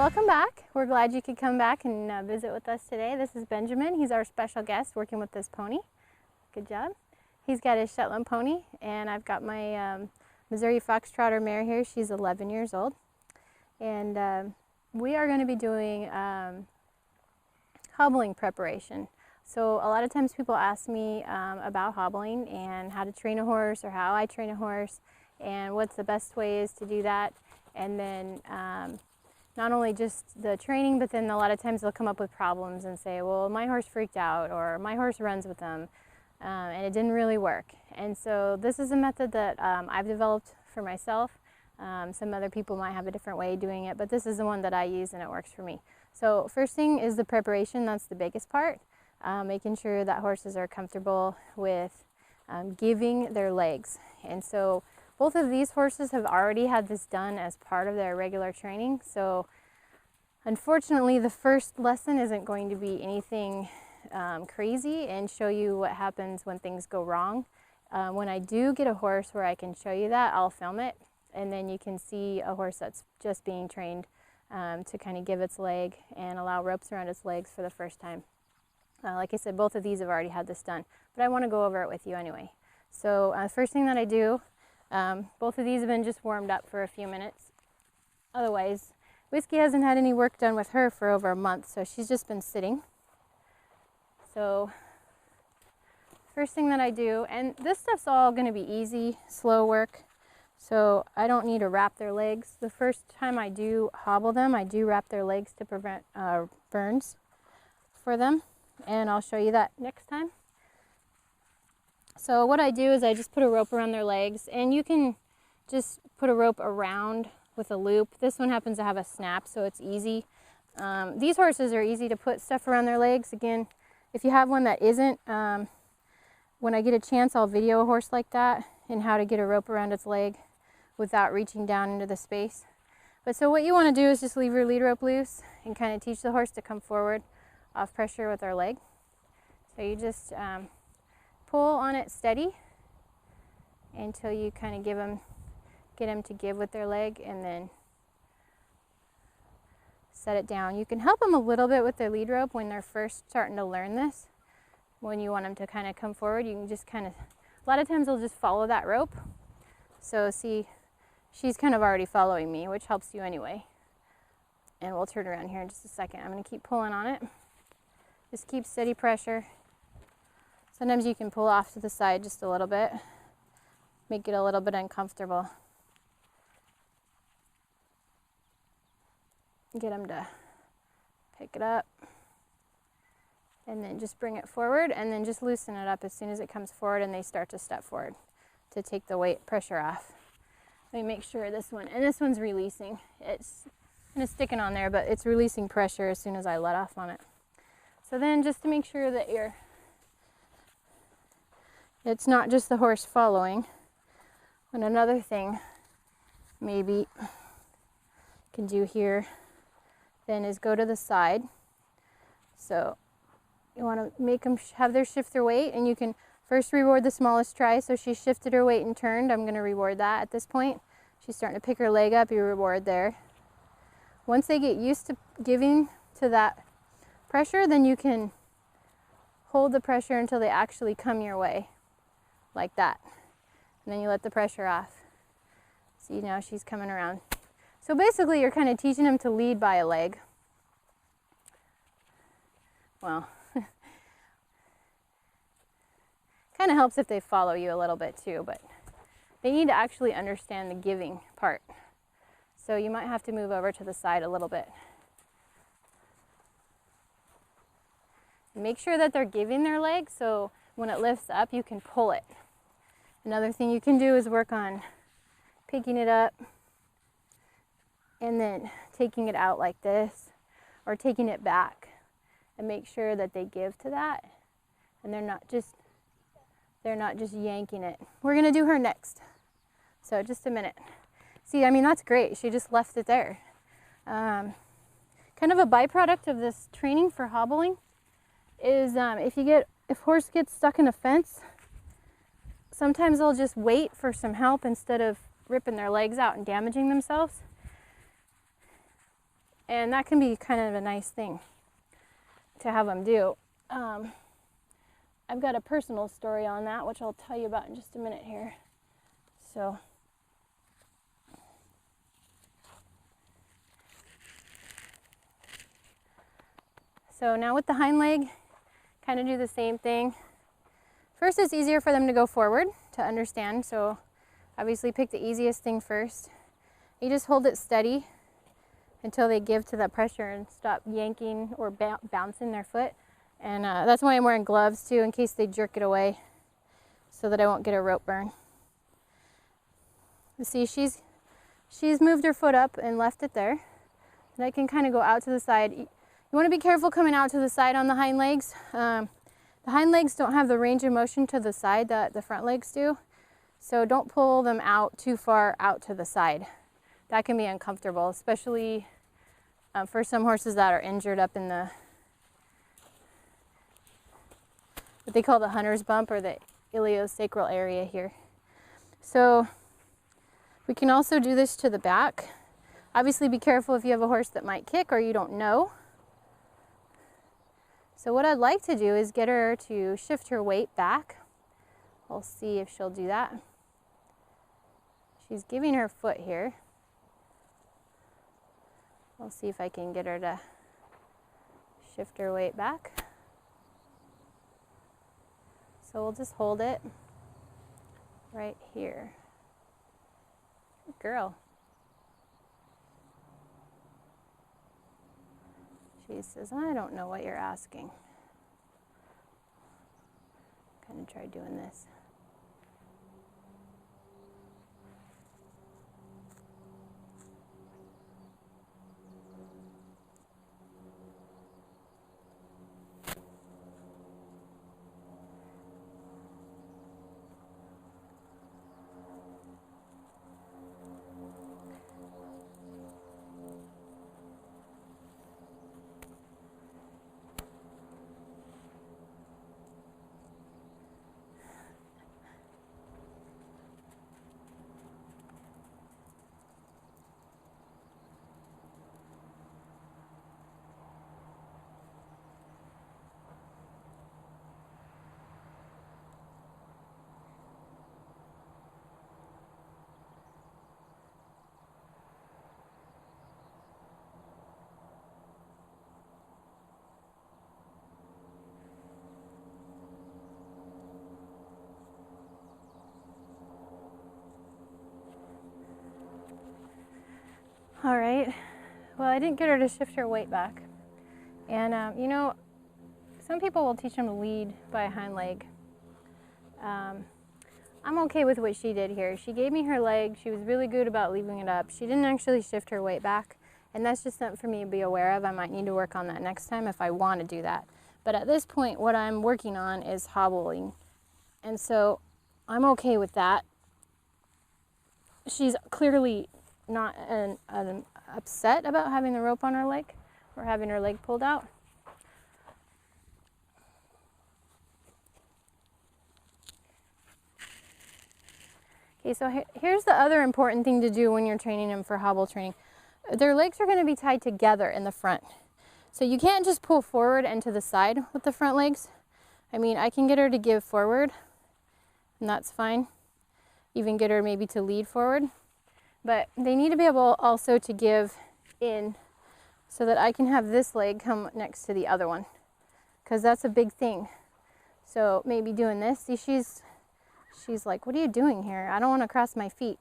welcome back. We're glad you could come back and visit with us today. This is Benjamin. He's our special guest working with this pony. Good job. He's got his Shetland pony, and I've got my Missouri Foxtrotter mare here. She's 11 years old. And we are going to be doing hobbling preparation. So a lot of times people ask me about hobbling and how to train a horse, or how I train a horse, and what's the best ways to do that. And then not only just the training, but then a lot of times they'll come up with problems and say, well, my horse freaked out, or my horse runs with them, and it didn't really work. And so this is a method that I've developed for myself. Some other people might have a different way of doing it, but this is the one that I use and it works for me. So first thing is the preparation. That's the biggest part. Making sure that horses are comfortable with giving their legs. And so both of these horses have already had this done as part of their regular training. So unfortunately, the first lesson isn't going to be anything crazy and show you what happens when things go wrong. When I do get a horse where I can show you that, I'll film it, and then you can see a horse that's just being trained to kind of give its leg and allow ropes around its legs for the first time. Like I said, both of these have already had this done, but I want to go over it with you anyway. So first thing that I do, both of these have been just warmed up for a few minutes. Otherwise, Whiskey hasn't had any work done with her for over a month, so she's just been sitting. So first thing that I do, and this stuff's all going to be easy, slow work, so I don't need to wrap their legs. The first time I do hobble them, I do wrap their legs to prevent burns for them, and I'll show you that next time. So what I do is I just put a rope around their legs, and you can just put a rope around with a loop. This one happens to have a snap, so it's easy. These horses are easy to put stuff around their legs. Again, if you have one that isn't, when I get a chance, I'll video a horse like that and how to get a rope around its leg without reaching down into the space. But so what you want to do is just leave your lead rope loose and kind of teach the horse to come forward off pressure with their leg. So you just pull on it steady until you kind of get them to give with their leg, and then set it down. You can help them a little bit with their lead rope when they're first starting to learn this. When you want them to kind of come forward, you can just kind of, a lot of times they'll just follow that rope. So see, she's kind of already following me, which helps you anyway. And we'll turn around here in just a second. I'm going to keep pulling on it. Just keep steady pressure. Sometimes you can pull off to the side just a little bit, make it a little bit uncomfortable. Get them to pick it up, and then just bring it forward, and then just loosen it up as soon as it comes forward and they start to step forward to take the weight pressure off. Let me make sure this one, and this one's releasing. It's kind of sticking on there, but it's releasing pressure as soon as I let off on it. So then just to make sure that it's not just the horse following. And another thing maybe you can do here then is go to the side. So you want to make them have their shift their weight, and you can first reward the smallest try. So she shifted her weight and turned. I'm going to reward that at this point. She's starting to pick her leg up, you reward there. Once they get used to giving to that pressure, then you can hold the pressure until they actually come your way, like that. And then you let the pressure off. See, now she's coming around. So basically you're kind of teaching them to lead by a leg. Well, kind of helps if they follow you a little bit too, but they need to actually understand the giving part. So you might have to move over to the side a little bit. Make sure that they're giving their leg, so when it lifts up, you can pull it. Another thing you can do is work on picking it up and then taking it out like this, or taking it back, and make sure that they give to that and they're not just yanking it. We're gonna do her next, so just a minute. See, I mean, that's great. She just left it there. Kind of a byproduct of this training for hobbling is if horse gets stuck in a fence, sometimes they'll just wait for some help instead of ripping their legs out and damaging themselves. And that can be kind of a nice thing to have them do. I've got a personal story on that, which I'll tell you about in just a minute here. So now with the hind leg, kind of do the same thing. First, it's easier for them to go forward to understand, so obviously pick the easiest thing first. You just hold it steady until they give to that pressure and stop yanking or bouncing their foot. And that's why I'm wearing gloves too, in case they jerk it away, so that I won't get a rope burn. You see, she's moved her foot up and left it there. And I can kind of go out to the side. You want to be careful coming out to the side on the hind legs. The hind legs don't have the range of motion to the side that the front legs do. So don't pull them out too far out to the side. That can be uncomfortable, especially for some horses that are injured up in the, what they call the hunter's bump, or the iliosacral area here. So we can also do this to the back. Obviously be careful if you have a horse that might kick or you don't know. So what I'd like to do is get her to shift her weight back. We'll see if she'll do that. She's giving her foot here. We'll see if I can get her to shift her weight back. So we'll just hold it right here. Good girl. She says, I don't know what you're asking. Kind of try doing this. All right, well, I didn't get her to shift her weight back. And you know, some people will teach them to lead by a hind leg. I'm okay with what she did here. She gave me her leg. She was really good about leaving it up. She didn't actually shift her weight back. And that's just something for me to be aware of. I might need to work on that next time if I want to do that. But at this point, what I'm working on is hobbling. And so I'm okay with that. She's clearly not upset about having the rope on her leg or having her leg pulled out. Okay, so here's the other important thing to do when you're training them for hobble training. Their legs are going to be tied together in the front. So you can't just pull forward and to the side with the front legs. I mean, I can get her to give forward, and that's fine. Even get her maybe to lead forward. But they need to be able also to give in so that I can have this leg come next to the other one, because that's a big thing. So maybe doing this. See, she's like, what are you doing here? I don't want to cross my feet.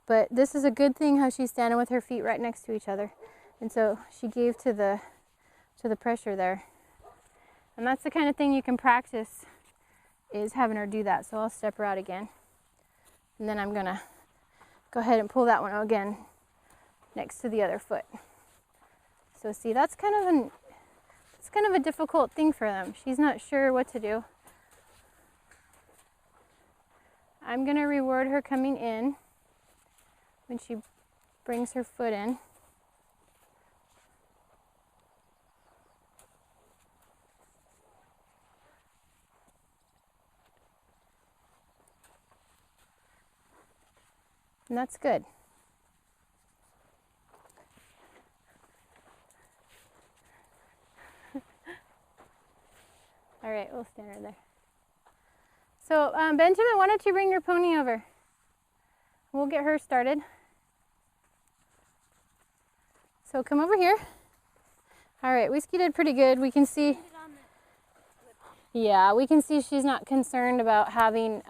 But this is a good thing how she's standing with her feet right next to each other. And so she gave to the pressure there. And that's the kind of thing you can practice, is having her do that. So I'll step her out again. And then I'm gonna go ahead and pull that one again next to the other foot. So see, that's kind of a difficult thing for them. She's not sure what to do. I'm gonna reward her coming in when she brings her foot in. And that's good. All right, we'll stand her there. So Benjamin, why don't you bring your pony over? We'll get her started. So come over here. All right, Whiskey did pretty good. We can see, yeah, we can see she's not concerned about having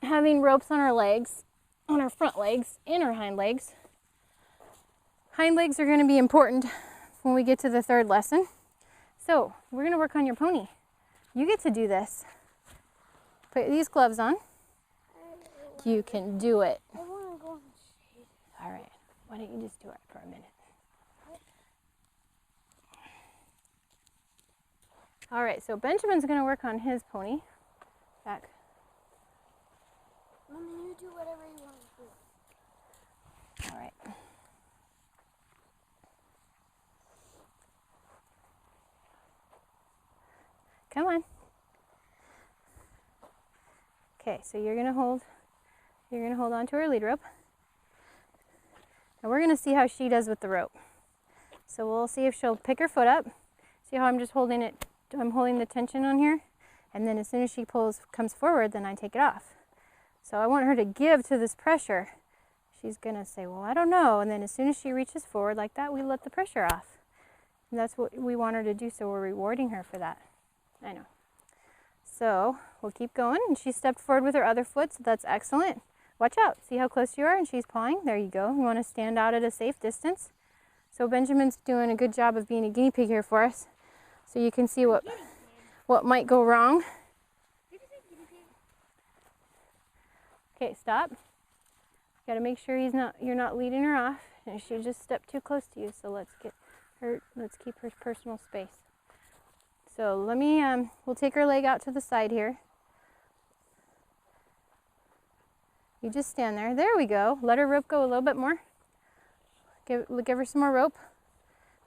ropes on her legs, on her front legs and her hind legs. Hind legs are going to be important when we get to the third lesson. So we're going to work on your pony. You get to do this. Put these gloves on. You can do it. I want to go in the shade. All right, why don't you just do it for a minute? All right, so Benjamin's going to work on his pony. Back. Mommy, you do whatever you want to do. All right. Come on. Okay, so you're going to hold on to her lead rope. And we're going to see how she does with the rope. So we'll see if she'll pick her foot up. See how I'm just holding it. I'm holding the tension on here, and then as soon as she comes forward, then I take it off. So I want her to give to this pressure. She's gonna say, well, I don't know, and then as soon as she reaches forward like that, we let the pressure off. And that's what we want her to do, so we're rewarding her for that. I know. So we'll keep going, and she stepped forward with her other foot, so that's excellent. Watch out, see how close you are, and she's pawing. There you go. You wanna stand out at a safe distance. So Benjamin's doing a good job of being a guinea pig here for us. So you can see what might go wrong. Okay, stop. Got to make sure you're not leading her off, and she just stepped too close to you. So let's keep her personal space. So we'll take her leg out to the side here. You just stand there. There we go. Let her rope go a little bit more. Give her some more rope.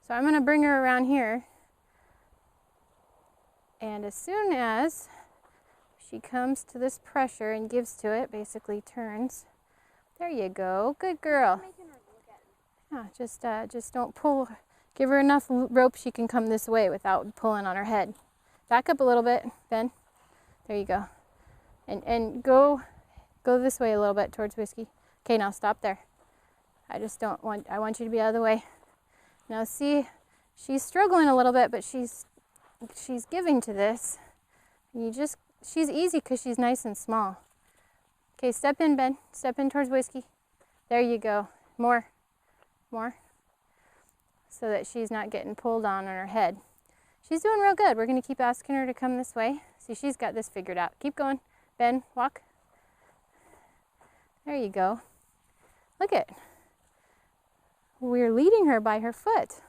So I'm going to bring her around here. And as soon as she comes to this pressure and gives to it, basically turns. There you go. Good girl. Yeah, just don't pull. Give her enough rope she can come this way without pulling on her head. Back up a little bit, Ben. There you go. And go this way a little bit towards Whiskey. Okay, now stop there. I want you to be out of the way. Now see, she's struggling a little bit, but she's giving to this. She's easy because she's nice and small. Okay, step in, Ben. Step in towards Whiskey. There you go. More. So that she's not getting pulled on her head. She's doing real good. We're going to keep asking her to come this way. See, she's got this figured out. Keep going. Ben, walk. There you go. Look it. We're leading her by her foot.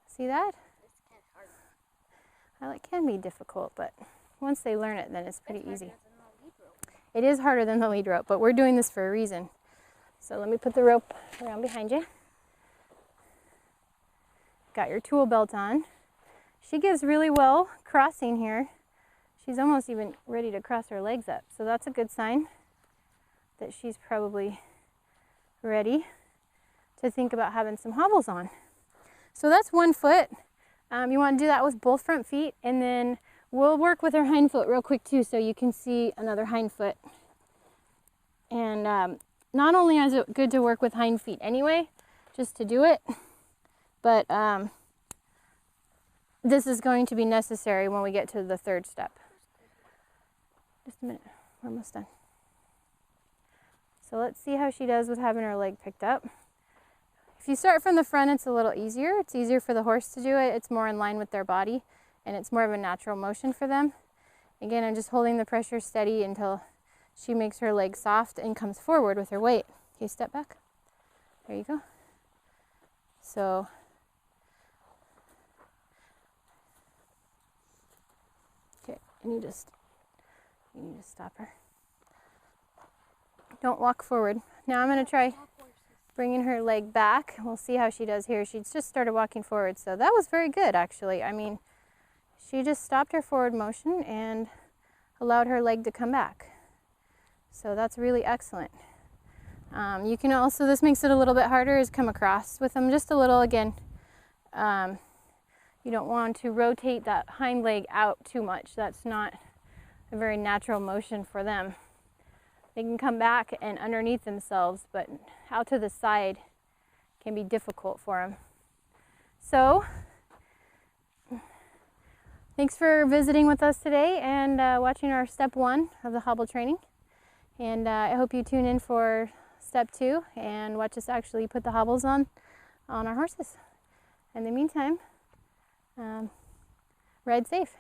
See that? Well, it can be difficult, but once they learn it, then it's pretty easy. It is harder than the lead rope, but we're doing this for a reason. So let me put the rope around behind you. Got your tool belt on. She gives really well crossing here. She's almost even ready to cross her legs up. So that's a good sign that she's probably ready to think about having some hobbles on. So that's one foot. You want to do that with both front feet, and then we'll work with her hind foot real quick too, so you can see another hind foot. And not only is it good to work with hind feet anyway, just to do it, but this is going to be necessary when we get to the third step. Just a minute, we're almost done. So let's see how she does with having her leg picked up. If you start from the front, it's a little easier. It's easier for the horse to do it. It's more in line with their body, and it's more of a natural motion for them. Again, I'm just holding the pressure steady until she makes her leg soft and comes forward with her weight. Okay, step back. There you go. So, okay, and you just stop her. Don't walk forward. Now I'm going to try bringing her leg back. We'll see how she does here. She's just started walking forward, so that was very good actually. I mean, she just stopped her forward motion and allowed her leg to come back. So that's really excellent. You can also, this makes it a little bit harder, is come across with them just a little again. You don't want to rotate that hind leg out too much. That's not a very natural motion for them. They can come back and underneath themselves, but out to the side can be difficult for them. So, thanks for visiting with us today and watching our step 1 of the hobble training. And I hope you tune in for step 2 and watch us actually put the hobbles on our horses. In the meantime, ride safe.